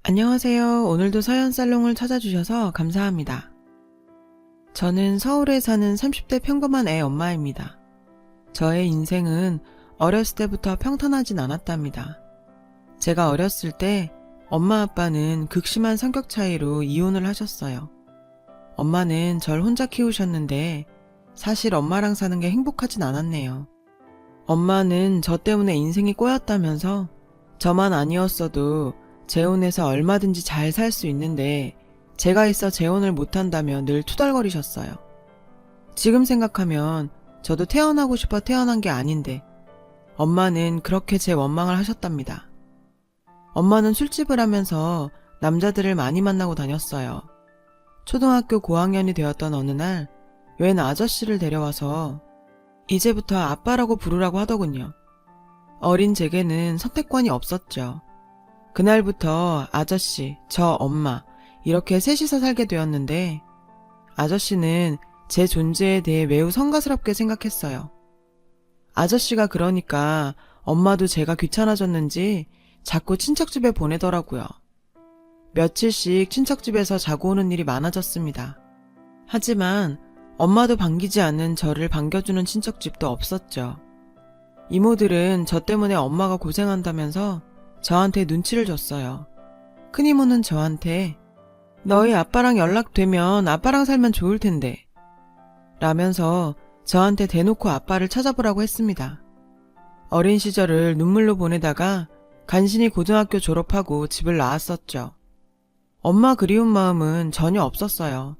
안녕하세요. 오늘도 서연살롱을 찾아주셔서 감사합니다. 저는 서울에 사는 30대 평범한 애 엄마입니다. 저의 인생은 어렸을 때부터 평탄하진 않았답니다. 제가 어렸을 때 엄마 아빠는 극심한 성격 차이로 이혼을 하셨어요. 엄마는 절 혼자 키우셨는데 사실 엄마랑 사는 게 행복하진 않았네요. 엄마는 저 때문에 인생이 꼬였다면서 저만 아니었어도 재혼해서 얼마든지 잘 살 수 있는데 제가 있어 재혼을 못한다며 늘 투덜거리셨어요. 지금 생각하면 저도 태어나고 싶어 태어난 게 아닌데 엄마는 그렇게 제 원망을 하셨답니다. 엄마는 술집을 하면서 남자들을 많이 만나고 다녔어요. 초등학교 고학년이 되었던 어느 날 웬 아저씨를 데려와서 이제부터 아빠라고 부르라고 하더군요. 어린 제게는 선택권이 없었죠. 그날부터 아저씨, 저 엄마 이렇게 셋이서 살게 되었는데 아저씨는 제 존재에 대해 매우 성가스럽게 생각했어요. 아저씨가 그러니까 엄마도 제가 귀찮아졌는지 자꾸 친척집에 보내더라고요. 며칠씩 친척집에서 자고 오는 일이 많아졌습니다. 하지만 엄마도 반기지 않는 저를 반겨주는 친척집도 없었죠. 이모들은 저 때문에 엄마가 고생한다면서 저한테 눈치를 줬어요. 큰이모는 저한테 너희 아빠랑 연락되면 아빠랑 살면 좋을 텐데 라면서 저한테 대놓고 아빠를 찾아보라고 했습니다. 어린 시절을 눈물로 보내다가 간신히 고등학교 졸업하고 집을 나왔었죠. 엄마 그리운 마음은 전혀 없었어요.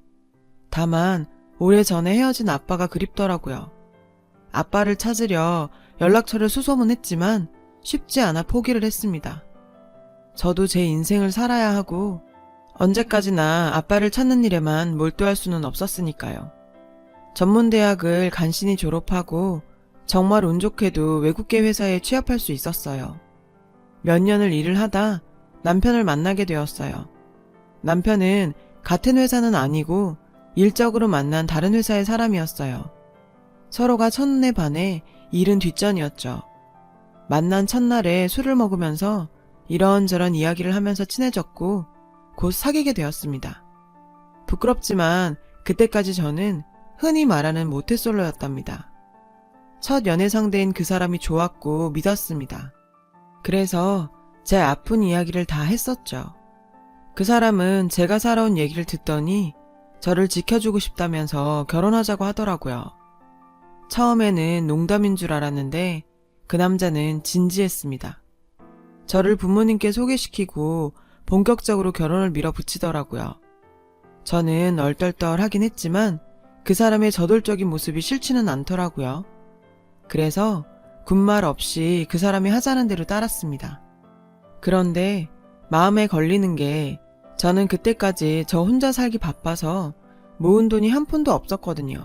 다만 오래전에 헤어진 아빠가 그립더라고요. 아빠를 찾으려 연락처를 수소문했지만 쉽지 않아 포기를 했습니다. 저도 제 인생을 살아야 하고 언제까지나 아빠를 찾는 일에만 몰두할 수는 없었으니까요. 전문대학을 간신히 졸업하고 정말 운 좋게도 외국계 회사에 취업할 수 있었어요. 몇 년을 일을 하다 남편을 만나게 되었어요. 남편은 같은 회사는 아니고 일적으로 만난 다른 회사의 사람이었어요. 서로가 첫눈에 반해 일은 뒷전이었죠. 만난 첫날에 술을 먹으면서 이런저런 이야기를 하면서 친해졌고 곧 사귀게 되었습니다. 부끄럽지만 그때까지 저는 흔히 말하는 모태솔로였답니다. 첫 연애 상대인 그 사람이 좋았고 믿었습니다. 그래서 제 아픈 이야기를 다 했었죠. 그 사람은 제가 살아온 얘기를 듣더니 저를 지켜주고 싶다면서 결혼하자고 하더라고요. 처음에는 농담인 줄 알았는데 그 남자는 진지했습니다. 저를 부모님께 소개시키고 본격적으로 결혼을 밀어붙이더라고요. 저는 얼떨떨하긴 했지만 그 사람의 저돌적인 모습이 싫지는 않더라고요. 그래서 군말 없이 그 사람이 하자는 대로 따랐습니다. 그런데 마음에 걸리는 게 저는 그때까지 저 혼자 살기 바빠서 모은 돈이 한 푼도 없었거든요.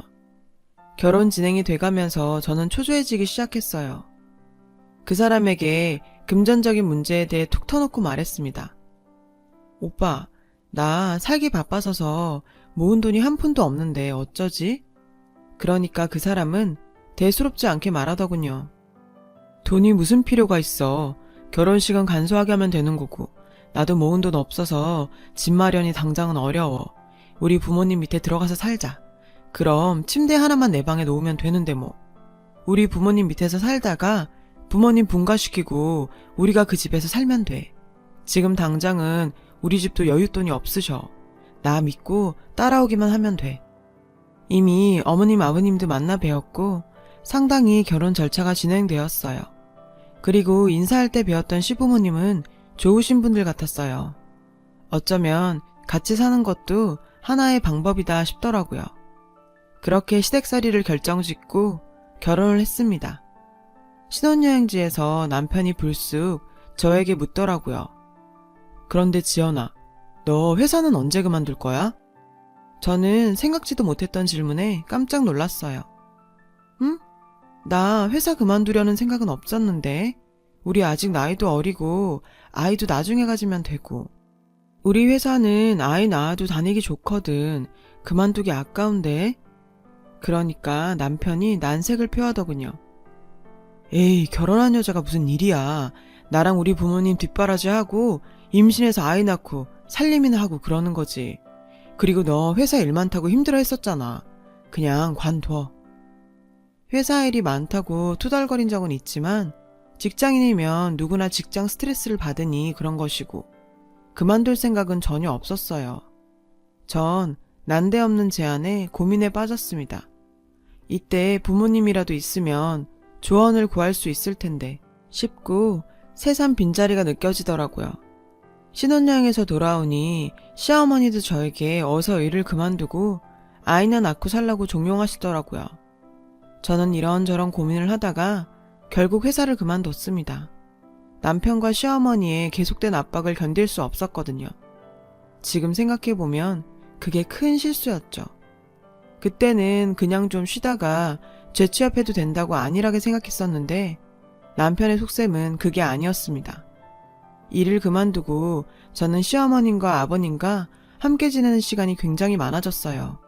결혼 진행이 돼가면서 저는 초조해지기 시작했어요. 그 사람에게 금전적인 문제에 대해 툭 터놓고 말했습니다. 오빠, 나 살기 바빠서서 모은 돈이 한 푼도 없는데 어쩌지? 그러니까 그 사람은 대수롭지 않게 말하더군요. 돈이 무슨 필요가 있어. 결혼식은 간소하게 하면 되는 거고 나도 모은 돈 없어서 집 마련이 당장은 어려워. 우리 부모님 밑에 들어가서 살자. 그럼 침대 하나만 내 방에 놓으면 되는데 뭐. 우리 부모님 밑에서 살다가 부모님 분가시키고 우리가 그 집에서 살면 돼. 지금 당장은 우리 집도 여윳돈이 없으셔. 나 믿고 따라오기만 하면 돼. 이미 어머님 아버님도 만나 뵈었고 상당히 결혼 절차가 진행되었어요. 그리고 인사할 때 뵈었던 시부모님은 좋으신 분들 같았어요. 어쩌면 같이 사는 것도 하나의 방법이다 싶더라고요. 그렇게 시댁살이를 결정짓고 결혼을 했습니다. 신혼여행지에서 남편이 불쑥 저에게 묻더라고요. 그런데 지연아, 너 회사는 언제 그만둘 거야? 저는 생각지도 못했던 질문에 깜짝 놀랐어요. 응? 나 회사 그만두려는 생각은 없었는데 우리 아직 나이도 어리고 아이도 나중에 가지면 되고 우리 회사는 아이 낳아도 다니기 좋거든. 그만두기 아까운데. 그러니까 남편이 난색을 표하더군요. 에이, 결혼한 여자가 무슨 일이야. 나랑 우리 부모님 뒷바라지하고 임신해서 아이 낳고 살림이나 하고 그러는 거지. 그리고 너 회사 일 많다고 힘들어 했었잖아. 그냥 관둬. 회사 일이 많다고 투덜거린 적은 있지만 직장인이면 누구나 직장 스트레스를 받으니 그런 것이고 그만둘 생각은 전혀 없었어요. 전 난데없는 제안에 고민에 빠졌습니다. 이때 부모님이라도 있으면 조언을 구할 수 있을 텐데 싶고 새삼 빈자리가 느껴지더라고요. 신혼여행에서 돌아오니 시어머니도 저에게 어서 일을 그만두고 아이나 낳고 살라고 종용하시더라고요. 저는 이런저런 고민을 하다가 결국 회사를 그만뒀습니다. 남편과 시어머니의 계속된 압박을 견딜 수 없었거든요. 지금 생각해보면 그게 큰 실수였죠. 그때는 그냥 좀 쉬다가 재취업해도 된다고 안일하게 생각했었는데 남편의 속셈은 그게 아니었습니다. 일을 그만두고 저는 시어머님과 아버님과 함께 지내는 시간이 굉장히 많아졌어요.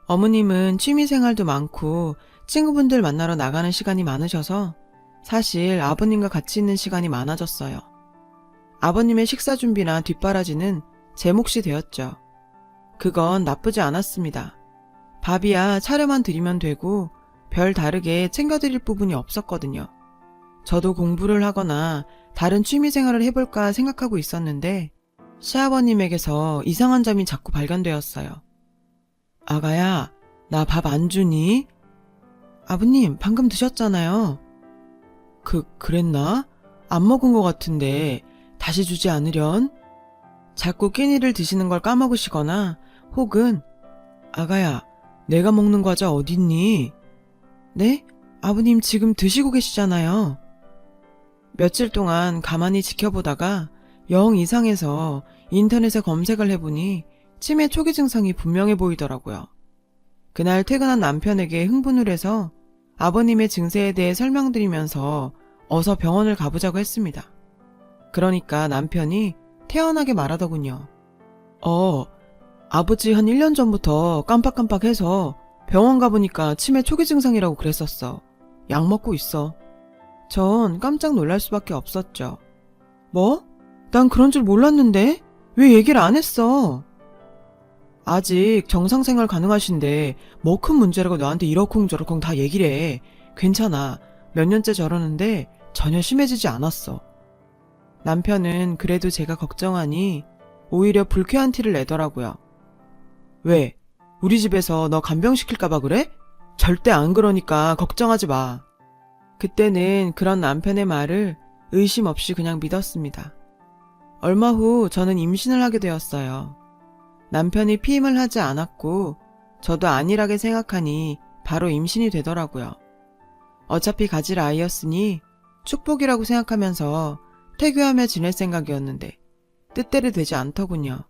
어머님은 취미생활도 많고 친구분들 만나러 나가는 시간이 많으셔서 사실 아버님과 같이 있는 시간이 많아졌어요. 아버님의 식사 준비나 뒷바라지는 제 몫이 되었죠. 그건 나쁘지 않았습니다. 밥이야 차려만 드리면 되고 별 다르게 챙겨드릴 부분이 없었거든요. 저도 공부를 하거나 다른 취미생활을 해볼까 생각하고 있었는데 시아버님에게서 이상한 점이 자꾸 발견되었어요. 아가야, 나 밥 안 주니? 아버님, 방금 드셨잖아요. 그랬나? 안 먹은 것 같은데 다시 주지 않으련? 자꾸 끼니를 드시는 걸 까먹으시거나 혹은 아가야, 내가 먹는 과자 어딨니? 네? 아버님 지금 드시고 계시잖아요. 며칠 동안 가만히 지켜보다가 영 이상해서 인터넷에 검색을 해보니 치매 초기 증상이 분명해 보이더라고요. 그날 퇴근한 남편에게 흥분을 해서 아버님의 증세에 대해 설명드리면서 어서 병원을 가보자고 했습니다. 그러니까 남편이 태연하게 말하더군요. 아버지 한 1년 전부터 깜빡깜빡해서 병원 가보니까 치매 초기 증상이라고 그랬었어. 약 먹고 있어. 전 깜짝 놀랄 수밖에 없었죠. 뭐? 난 그런 줄 몰랐는데? 왜 얘기를 안 했어? 아직 정상생활 가능하신데 뭐 큰 문제라고 너한테 이러쿵저러쿵 다 얘기를 해. 괜찮아. 몇 년째 저러는데 전혀 심해지지 않았어. 남편은 그래도 제가 걱정하니 오히려 불쾌한 티를 내더라고요. 왜? 우리 집에서 너 간병시킬까봐 그래? 절대 안 그러니까 걱정하지 마. 그때는 그런 남편의 말을 의심 없이 그냥 믿었습니다. 얼마 후 저는 임신을 하게 되었어요. 남편이 피임을 하지 않았고 저도 안일하게 생각하니 바로 임신이 되더라고요. 어차피 가질 아이였으니 축복이라고 생각하면서 태교하며 지낼 생각이었는데 뜻대로 되지 않더군요.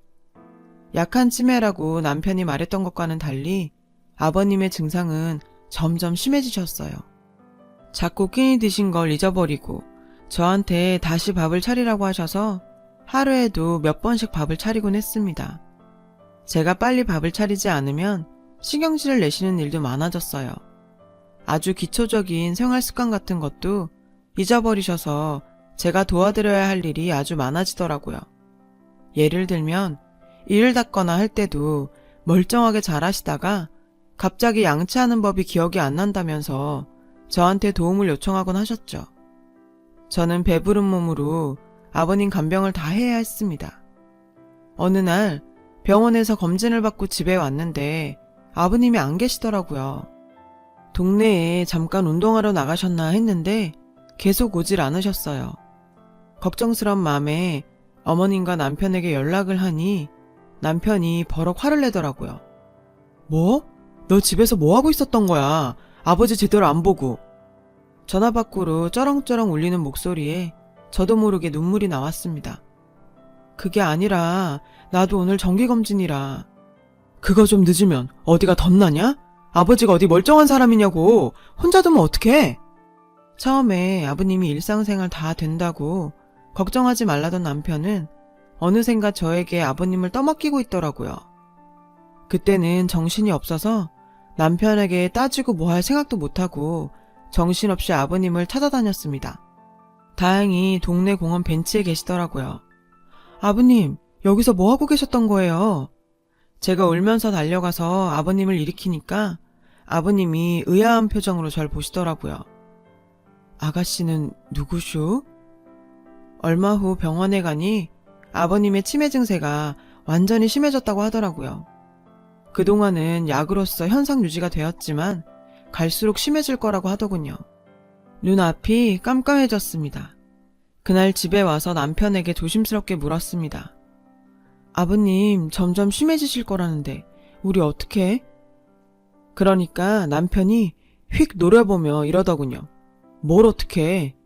약한 치매라고 남편이 말했던 것과는 달리 아버님의 증상은 점점 심해지셨어요. 자꾸 끼니 드신 걸 잊어버리고 저한테 다시 밥을 차리라고 하셔서 하루에도 몇 번씩 밥을 차리곤 했습니다. 제가 빨리 밥을 차리지 않으면 신경질을 내시는 일도 많아졌어요. 아주 기초적인 생활 습관 같은 것도 잊어버리셔서 제가 도와드려야 할 일이 아주 많아지더라고요. 예를 들면 일을 닦거나 할 때도 멀쩡하게 잘하시다가 갑자기 양치하는 법이 기억이 안 난다면서 저한테 도움을 요청하곤 하셨죠. 저는 배부른 몸으로 아버님 간병을 다 해야 했습니다. 어느 날 병원에서 검진을 받고 집에 왔는데 아버님이 안 계시더라고요. 동네에 잠깐 운동하러 나가셨나 했는데 계속 오질 않으셨어요. 걱정스러운 마음에 어머님과 남편에게 연락을 하니 남편이 버럭 화를 내더라고요. 뭐? 너 집에서 뭐 하고 있었던 거야? 아버지 제대로 안 보고. 전화 밖으로 쩌렁쩌렁 울리는 목소리에 저도 모르게 눈물이 나왔습니다. 그게 아니라 나도 오늘 정기검진이라. 그거 좀 늦으면 어디가 덧나냐? 아버지가 어디 멀쩡한 사람이냐고. 혼자 두면 어떡해? 처음에 아버님이 일상생활 다 된다고 걱정하지 말라던 남편은 어느샌가 저에게 아버님을 떠맡기고 있더라고요. 그때는 정신이 없어서 남편에게 따지고 뭐 할 생각도 못하고 정신없이 아버님을 찾아다녔습니다. 다행히 동네 공원 벤치에 계시더라고요. 아버님, 여기서 뭐 하고 계셨던 거예요? 제가 울면서 달려가서 아버님을 일으키니까 아버님이 의아한 표정으로 절 보시더라고요. 아가씨는 누구슈? 얼마 후 병원에 가니 아버님의 치매 증세가 완전히 심해졌다고 하더라고요. 그동안은 약으로서 현상 유지가 되었지만 갈수록 심해질 거라고 하더군요. 눈앞이 깜깜해졌습니다. 그날 집에 와서 남편에게 조심스럽게 물었습니다. 아버님, 점점 심해지실 거라는데 우리 어떡해? 그러니까 남편이 휙 노려보며 이러더군요. 뭘 어떡해?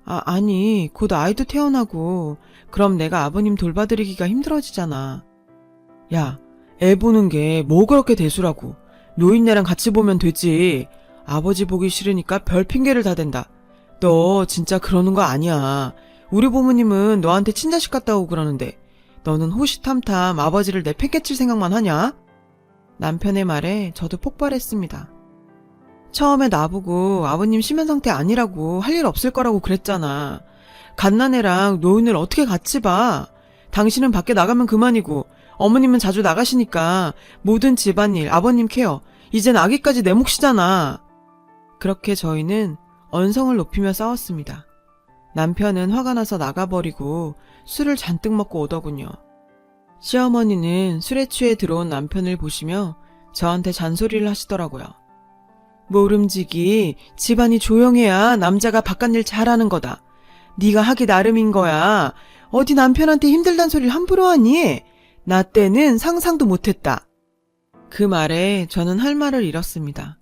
아니, 곧 아이도 태어나고 그럼 내가 아버님 돌봐드리기가 힘들어지잖아. 야, 애 보는 게 뭐 그렇게 대수라고. 노인네랑 같이 보면 되지. 아버지 보기 싫으니까 별 핑계를 다 댄다. 너 진짜 그러는 거 아니야. 우리 부모님은 너한테 친자식 같다고 그러는데 너는 호시탐탐 아버지를 내팽개칠 생각만 하냐? 남편의 말에 저도 폭발했습니다. 처음에 나보고 아버님 심한 상태 아니라고 할 일 없을 거라고 그랬잖아. 갓난애랑 노인을 어떻게 같이 봐. 당신은 밖에 나가면 그만이고 어머님은 자주 나가시니까 모든 집안일, 아버님 케어, 이젠 아기까지 내 몫이잖아. 그렇게 저희는 언성을 높이며 싸웠습니다. 남편은 화가 나서 나가버리고 술을 잔뜩 먹고 오더군요. 시어머니는 술에 취해 들어온 남편을 보시며 저한테 잔소리를 하시더라고요. 모름지기, 집안이 조용해야 남자가 바깥일 잘하는 거다. 네가 하기 나름인 거야. 어디 남편한테 힘들단 소리를 함부로 하니? 나 때는 상상도 못했다. 그 말에 저는 할 말을 잃었습니다.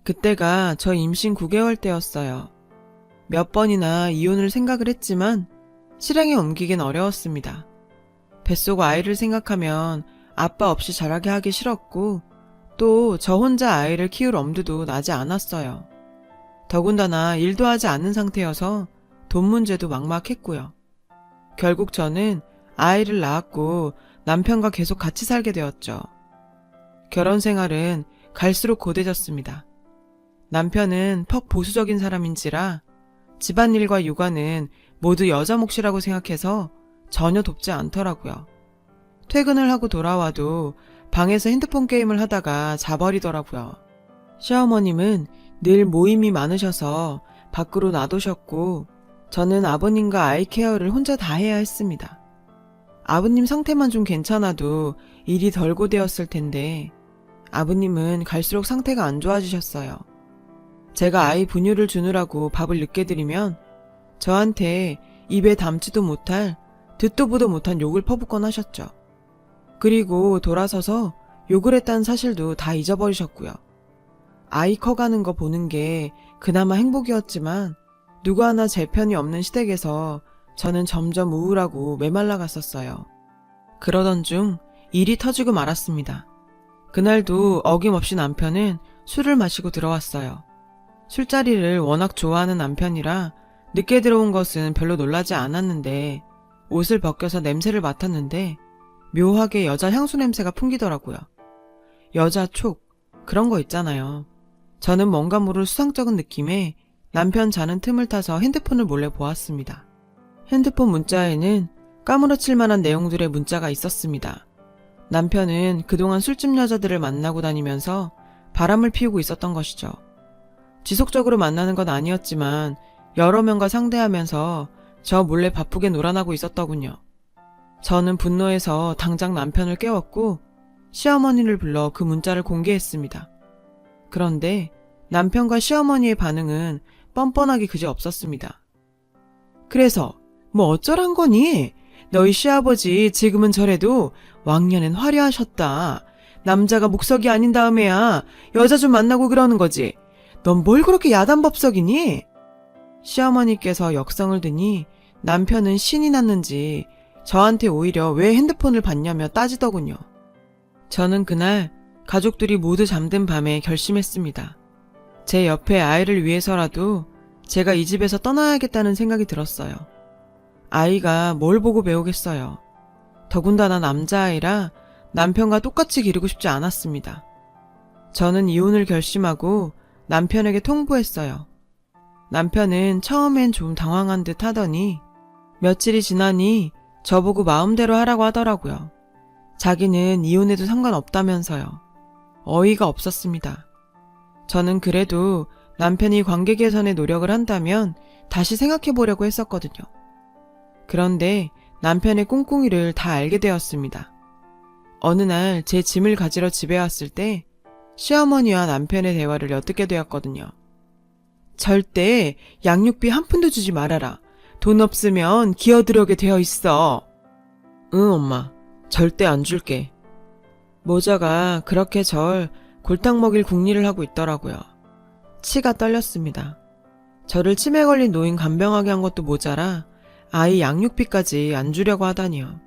그때가 저 임신 9개월 때였어요. 몇 번이나 이혼을 생각을 했지만 실행에 옮기긴 어려웠습니다. 뱃속 아이를 생각하면 아빠 없이 자라게 하기 싫었고 또 저 혼자 아이를 키울 엄두도 나지 않았어요. 더군다나 일도 하지 않는 상태여서 돈 문제도 막막했고요. 결국 저는 아이를 낳았고 남편과 계속 같이 살게 되었죠. 결혼 생활은 갈수록 고되졌습니다. 남편은 퍽 보수적인 사람인지라 집안일과 육아는 모두 여자 몫이라고 생각해서 전혀 돕지 않더라고요. 퇴근을 하고 돌아와도 방에서 핸드폰 게임을 하다가 자버리더라고요. 시어머님은 늘 모임이 많으셔서 밖으로 놔두셨고 저는 아버님과 아이 케어를 혼자 다 해야 했습니다. 아버님 상태만 좀 괜찮아도 일이 덜 고되었을 텐데 아버님은 갈수록 상태가 안 좋아지셨어요. 제가 아이 분유를 주느라고 밥을 늦게 드리면 저한테 입에 담지도 못할 듣도 보도 못한 욕을 퍼붓곤 하셨죠. 그리고 돌아서서 욕을 했다는 사실도 다 잊어버리셨고요. 아이 커가는 거 보는 게 그나마 행복이었지만 누구 하나 제 편이 없는 시댁에서 저는 점점 우울하고 메말라 갔었어요. 그러던 중 일이 터지고 말았습니다. 그날도 어김없이 남편은 술을 마시고 들어왔어요. 술자리를 워낙 좋아하는 남편이라 늦게 들어온 것은 별로 놀라지 않았는데 옷을 벗겨서 냄새를 맡았는데 묘하게 여자 향수 냄새가 풍기더라고요. 여자 촉, 그런 거 있잖아요. 저는 뭔가 모를 수상쩍은 느낌에 남편 자는 틈을 타서 핸드폰을 몰래 보았습니다. 핸드폰 문자에는 까무러칠 만한 내용들의 문자가 있었습니다. 남편은 그동안 술집 여자들을 만나고 다니면서 바람을 피우고 있었던 것이죠. 지속적으로 만나는 건 아니었지만 여러 명과 상대하면서 저 몰래 바쁘게 놀아나고 있었더군요. 저는 분노해서 당장 남편을 깨웠고 시어머니를 불러 그 문자를 공개했습니다. 그런데 남편과 시어머니의 반응은 뻔뻔하기 그지없었습니다. 그래서 뭐 어쩌란 거니? 너희 시아버지 지금은 저래도 왕년엔 화려하셨다. 남자가 목석이 아닌 다음에야 여자 좀 만나고 그러는 거지. 넌 뭘 그렇게 야단법석이니? 시어머니께서 역성을 드니 남편은 신이 났는지 저한테 오히려 왜 핸드폰을 봤냐며 따지더군요. 저는 그날 가족들이 모두 잠든 밤에 결심했습니다. 제 옆에 아이를 위해서라도 제가 이 집에서 떠나야겠다는 생각이 들었어요. 아이가 뭘 보고 배우겠어요. 더군다나 남자아이라 남편과 똑같이 기르고 싶지 않았습니다. 저는 이혼을 결심하고 남편에게 통보했어요. 남편은 처음엔 좀 당황한 듯 하더니 며칠이 지나니 저보고 마음대로 하라고 하더라고요. 자기는 이혼해도 상관없다면서요. 어이가 없었습니다. 저는 그래도 남편이 관계 개선에 노력을 한다면 다시 생각해 보려고 했었거든요. 그런데 남편의 꿍꿍이를 다 알게 되었습니다. 어느 날 제 짐을 가지러 집에 왔을 때 시어머니와 남편의 대화를 엿듣게 되었거든요. 절대 양육비 한 푼도 주지 말아라. 돈 없으면 기어들어오게 되어 있어. 응, 엄마. 절대 안 줄게. 모자가 그렇게 절 골탕 먹일 궁리를 하고 있더라고요. 치가 떨렸습니다. 저를 치매 걸린 노인 간병하게 한 것도 모자라 아이 양육비까지 안 주려고 하다니요.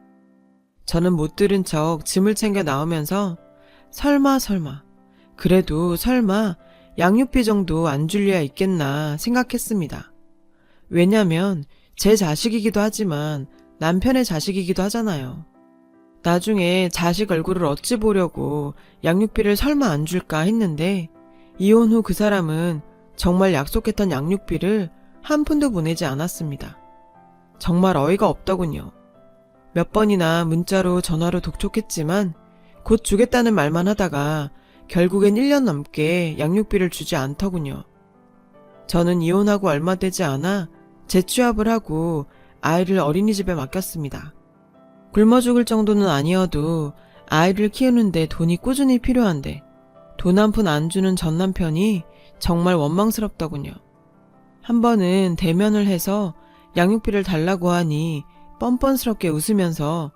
저는 못 들은 척 짐을 챙겨 나오면서 설마 그래도 설마 양육비 정도 안 줄 리야 있겠나 생각했습니다. 왜냐면 제 자식이기도 하지만 남편의 자식이기도 하잖아요. 나중에 자식 얼굴을 어찌 보려고 양육비를 설마 안 줄까 했는데 이혼 후 그 사람은 정말 약속했던 양육비를 한 푼도 보내지 않았습니다. 정말 어이가 없더군요. 몇 번이나 문자로 전화로 독촉했지만 곧 주겠다는 말만 하다가 결국엔 1년 넘게 양육비를 주지 않더군요. 저는 이혼하고 얼마 되지 않아 재취업을 하고 아이를 어린이집에 맡겼습니다. 굶어 죽을 정도는 아니어도 아이를 키우는데 돈이 꾸준히 필요한데 돈 한 푼 안 주는 전 남편이 정말 원망스럽더군요. 한 번은 대면을 해서 양육비를 달라고 하니 뻔뻔스럽게 웃으면서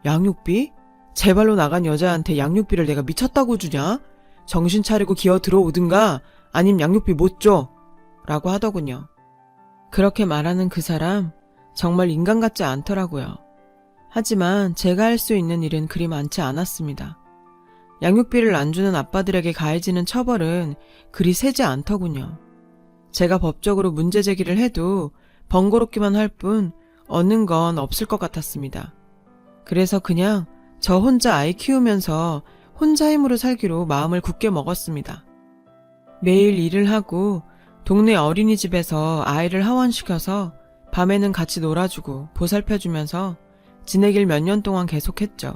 양육비? 제 발로 나간 여자한테 양육비를 내가 미쳤다고 주냐? 정신 차리고 기어 들어오든가 아님 양육비 못 줘! 라고 하더군요. 그렇게 말하는 그 사람 정말 인간 같지 않더라고요. 하지만 제가 할 수 있는 일은 그리 많지 않았습니다. 양육비를 안 주는 아빠들에게 가해지는 처벌은 그리 세지 않더군요. 제가 법적으로 문제 제기를 해도 번거롭기만 할 뿐 얻는 건 없을 것 같았습니다. 그래서 그냥 저 혼자 아이 키우면서 혼자 힘으로 살기로 마음을 굳게 먹었습니다. 매일 일을 하고 동네 어린이집에서 아이를 하원시켜서 밤에는 같이 놀아주고 보살펴주면서 지내길 몇 년 동안 계속했죠.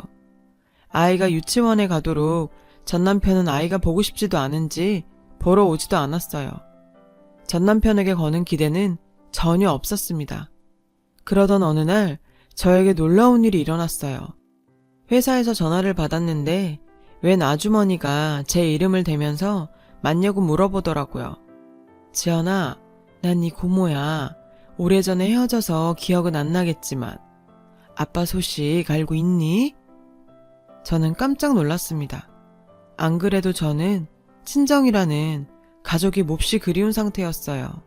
아이가 유치원에 가도록 전 남편은 아이가 보고 싶지도 않은지 보러 오지도 않았어요. 전 남편에게 거는 기대는 전혀 없었습니다. 그러던 어느 날 저에게 놀라운 일이 일어났어요. 회사에서 전화를 받았는데 웬 아주머니가 제 이름을 대면서 맞냐고 물어보더라고요. 지연아, 난 네 고모야. 오래전에 헤어져서 기억은 안 나겠지만 아빠 소식 알고 있니? 저는 깜짝 놀랐습니다. 안 그래도 저는 친정이라는 가족이 몹시 그리운 상태였어요.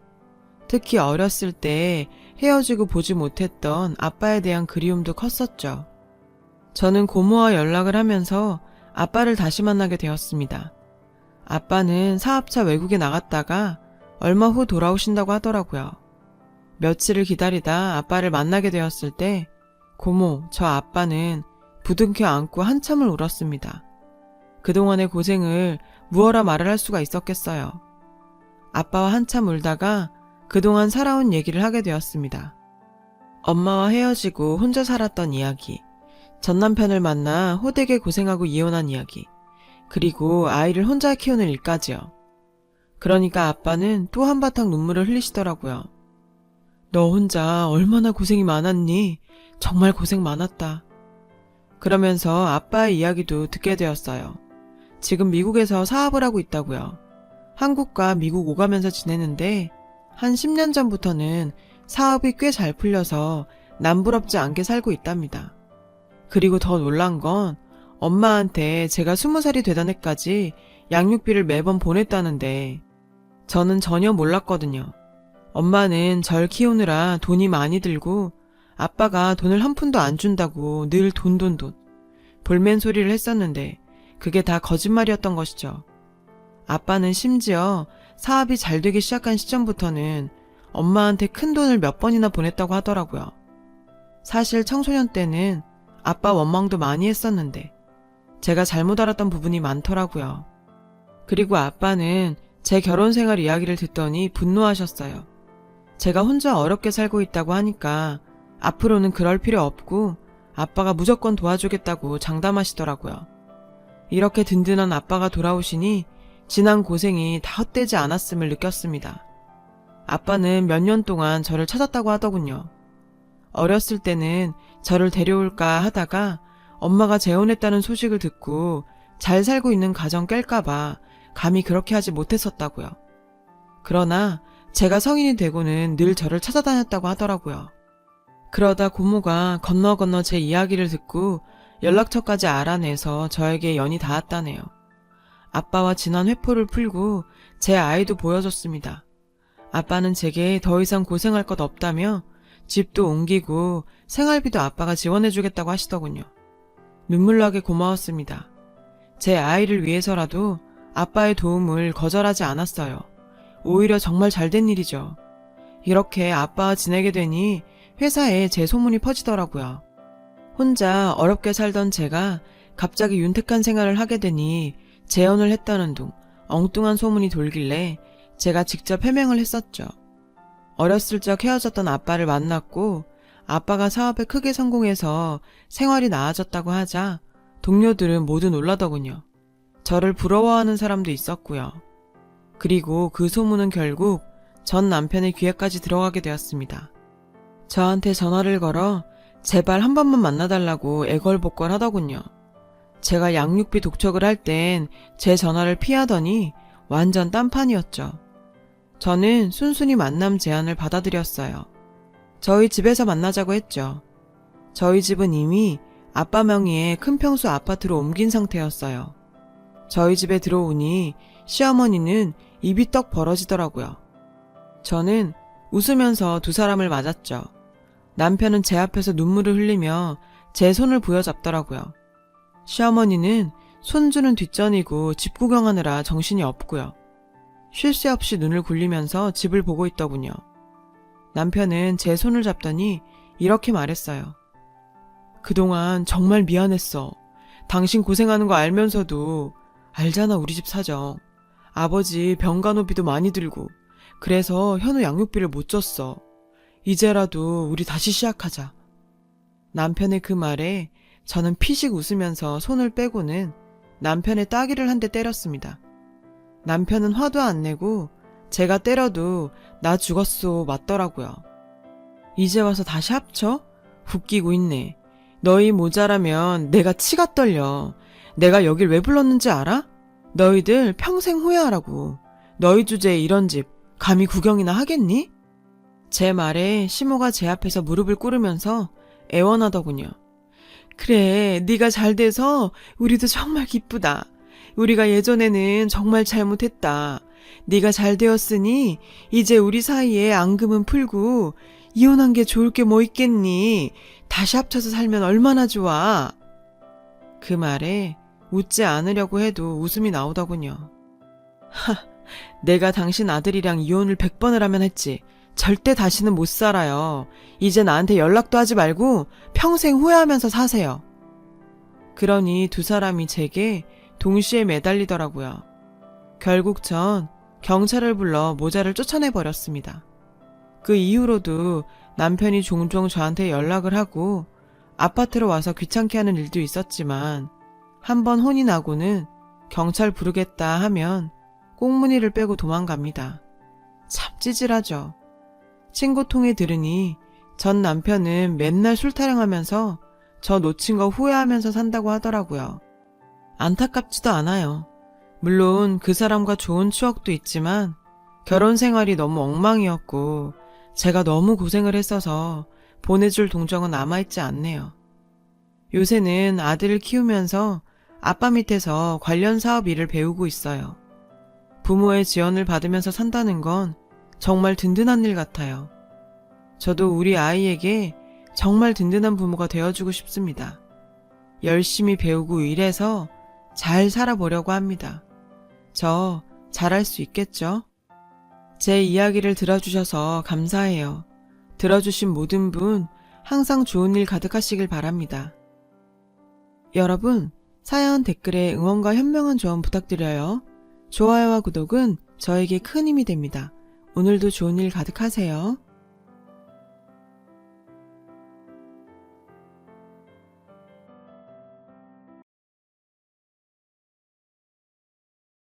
특히 어렸을 때 헤어지고 보지 못했던 아빠에 대한 그리움도 컸었죠. 저는 고모와 연락을 하면서 아빠를 다시 만나게 되었습니다. 아빠는 사업차 외국에 나갔다가 얼마 후 돌아오신다고 하더라고요. 며칠을 기다리다 아빠를 만나게 되었을 때 고모, 저 아빠는 부둥켜 안고 한참을 울었습니다. 그동안의 고생을 무어라 말을 할 수가 있었겠어요. 아빠와 한참 울다가 그동안 살아온 얘기를 하게 되었습니다. 엄마와 헤어지고 혼자 살았던 이야기, 전 남편을 만나 호되게 고생하고 이혼한 이야기, 그리고 아이를 혼자 키우는 일까지요. 그러니까 아빠는 또 한바탕 눈물을 흘리시더라고요. 너 혼자 얼마나 고생이 많았니? 정말 고생 많았다. 그러면서 아빠의 이야기도 듣게 되었어요. 지금 미국에서 사업을 하고 있다고요. 한국과 미국 오가면서 지내는데 한 10년 전부터는 사업이 꽤 잘 풀려서 남부럽지 않게 살고 있답니다. 그리고 더 놀란 건 엄마한테 제가 20살이 되던 해까지 양육비를 매번 보냈다는데 저는 전혀 몰랐거든요. 엄마는 절 키우느라 돈이 많이 들고 아빠가 돈을 한 푼도 안 준다고 늘 돈 볼멘 소리를 했었는데 그게 다 거짓말이었던 것이죠. 아빠는 심지어 사업이 잘 되기 시작한 시점부터는 엄마한테 큰 돈을 몇 번이나 보냈다고 하더라고요. 사실 청소년 때는 아빠 원망도 많이 했었는데 제가 잘못 알았던 부분이 많더라고요. 그리고 아빠는 제 결혼 생활 이야기를 듣더니 분노하셨어요. 제가 혼자 어렵게 살고 있다고 하니까 앞으로는 그럴 필요 없고 아빠가 무조건 도와주겠다고 장담하시더라고요. 이렇게 든든한 아빠가 돌아오시니 지난 고생이 다 헛되지 않았음을 느꼈습니다. 아빠는 몇 년 동안 저를 찾았다고 하더군요. 어렸을 때는 저를 데려올까 하다가 엄마가 재혼했다는 소식을 듣고 잘 살고 있는 가정 깰까봐 감히 그렇게 하지 못했었다고요. 그러나 제가 성인이 되고는 늘 저를 찾아다녔다고 하더라고요. 그러다 고모가 건너 제 이야기를 듣고 연락처까지 알아내서 저에게 연이 닿았다네요. 아빠와 지난 회포를 풀고 제 아이도 보여줬습니다. 아빠는 제게 더 이상 고생할 것 없다며 집도 옮기고 생활비도 아빠가 지원해주겠다고 하시더군요. 눈물나게 고마웠습니다. 제 아이를 위해서라도 아빠의 도움을 거절하지 않았어요. 오히려 정말 잘된 일이죠. 이렇게 아빠와 지내게 되니 회사에 제 소문이 퍼지더라고요. 혼자 어렵게 살던 제가 갑자기 윤택한 생활을 하게 되니 재혼을 했다는 둥 엉뚱한 소문이 돌길래 제가 직접 해명을 했었죠. 어렸을 적 헤어졌던 아빠를 만났고 아빠가 사업에 크게 성공해서 생활이 나아졌다고 하자 동료들은 모두 놀라더군요. 저를 부러워하는 사람도 있었고요. 그리고 그 소문은 결국 전 남편의 귀에까지 들어가게 되었습니다. 저한테 전화를 걸어 제발 한 번만 만나달라고 애걸복걸 하더군요. 제가 양육비 독촉을 할 땐 제 전화를 피하더니 완전 딴판이었죠. 저는 순순히 만남 제안을 받아들였어요. 저희 집에서 만나자고 했죠. 저희 집은 이미 아빠 명의의 큰 평수 아파트로 옮긴 상태였어요. 저희 집에 들어오니 시어머니는 입이 떡 벌어지더라고요. 저는 웃으면서 두 사람을 맞았죠. 남편은 제 앞에서 눈물을 흘리며 제 손을 부여잡더라고요. 시어머니는 손주는 뒷전이고 집 구경하느라 정신이 없고요. 쉴 새 없이 눈을 굴리면서 집을 보고 있더군요. 남편은 제 손을 잡더니 이렇게 말했어요. 그동안 정말 미안했어. 당신 고생하는 거 알면서도 알잖아 우리 집 사정. 아버지 병간호비도 많이 들고 그래서 현우 양육비를 못 줬어. 이제라도 우리 다시 시작하자. 남편의 그 말에 저는 피식 웃으면서 손을 빼고는 남편의 따귀를 한 대 때렸습니다. 남편은 화도 안 내고 제가 때려도 나 죽었소 맞더라고요. 이제 와서 다시 합쳐? 웃기고 있네. 너희 모자라면 내가 치가 떨려. 내가 여길 왜 불렀는지 알아? 너희들 평생 후회하라고. 너희 주제에 이런 집 감히 구경이나 하겠니? 제 말에 시모가 제 앞에서 무릎을 꿇으면서 애원하더군요. 그래, 네가 잘 돼서 우리도 정말 기쁘다. 우리가 예전에는 정말 잘못했다. 네가 잘 되었으니 이제 우리 사이에 앙금은 풀고 이혼한 게 좋을 게 뭐 있겠니? 다시 합쳐서 살면 얼마나 좋아. 그 말에 웃지 않으려고 해도 웃음이 나오더군요. 내가 당신 아들이랑 이혼을 100번을 하면 했지. 절대 다시는 못 살아요. 이제 나한테 연락도 하지 말고 평생 후회하면서 사세요. 그러니 두 사람이 제게 동시에 매달리더라고요. 결국 전 경찰을 불러 모자를 쫓아내버렸습니다. 그 이후로도 남편이 종종 저한테 연락을 하고 아파트로 와서 귀찮게 하는 일도 있었지만 한번 혼이 나고는 경찰 부르겠다 하면 꽁무니를 빼고 도망갑니다. 참 찌질하죠. 친구 통해 들으니 전 남편은 맨날 술 타령하면서 저 놓친 거 후회하면서 산다고 하더라고요. 안타깝지도 않아요. 물론 그 사람과 좋은 추억도 있지만 결혼 생활이 너무 엉망이었고 제가 너무 고생을 했어서 보내줄 동정은 남아있지 않네요. 요새는 아들을 키우면서 아빠 밑에서 관련 사업 일을 배우고 있어요. 부모의 지원을 받으면서 산다는 건 정말 든든한 일 같아요. 저도 우리 아이에게 정말 든든한 부모가 되어주고 싶습니다. 열심히 배우고 일해서 잘 살아보려고 합니다. 저 잘할 수 있겠죠? 제 이야기를 들어주셔서 감사해요. 들어주신 모든 분 항상 좋은 일 가득하시길 바랍니다. 여러분, 사연 댓글에 응원과 현명한 조언 부탁드려요. 좋아요와 구독은 저에게 큰 힘이 됩니다. 오늘도 좋은 일 가득하세요.